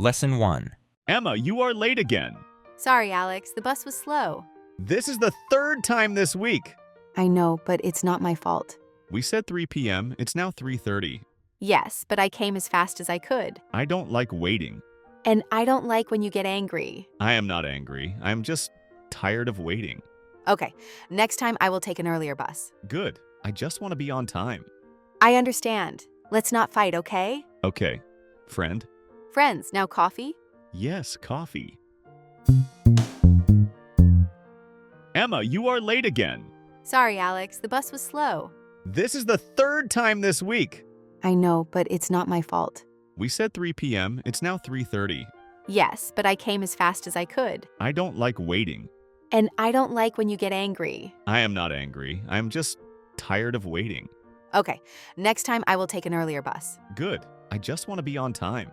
Lesson 1. Emma, you are late again. Sorry, Alex, the bus was slow. This is the third time this week. I know, but it's not my fault. We said 3 p.m. It's now 3:30. Yes, but I came as fast as I could. I don't like waiting. And I don't like when you get angry. I am not angry. I'm just tired of waiting. Okay, next time I will take an earlier bus. Good. I just want to be on time. I understand. Let's not fight, okay? Okay. Friend? Friends, now coffee? Yes, coffee. Emma, you are late again. Sorry, Alex, the bus was slow. This is the third time this week. I know, but it's not my fault. We said 3 p.m. It's now 3:30. Yes, but I came as fast as I could. I don't like waiting. And I don't like when you get angry. I am not angry. I'm just tired of waiting. Okay, next time I will take an earlier bus. Good. I just want to be on time.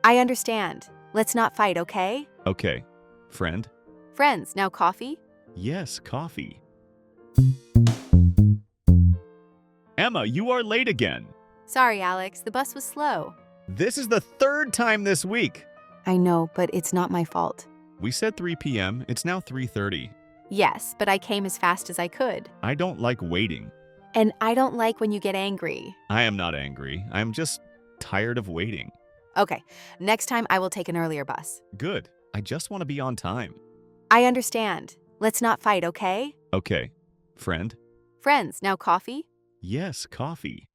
I understand. Let's not fight, okay? Okay. Friend? Friends, now coffee? Yes, coffee. Emma, you are late again. Sorry, Alex, the bus was slow. This is the third time this week. I know, but it's not my fault. We said 3 p.m. It's now 3:30. Yes, but I came as fast as I could. I don't like waiting. And I don't like when you get angry. I am not angry. I'm just tired of waiting. Okay, next time I will take an earlier bus. Good. I just want to be on time. I understand. Let's not fight, okay? Okay. Friend? Friends, now coffee? Yes, coffee.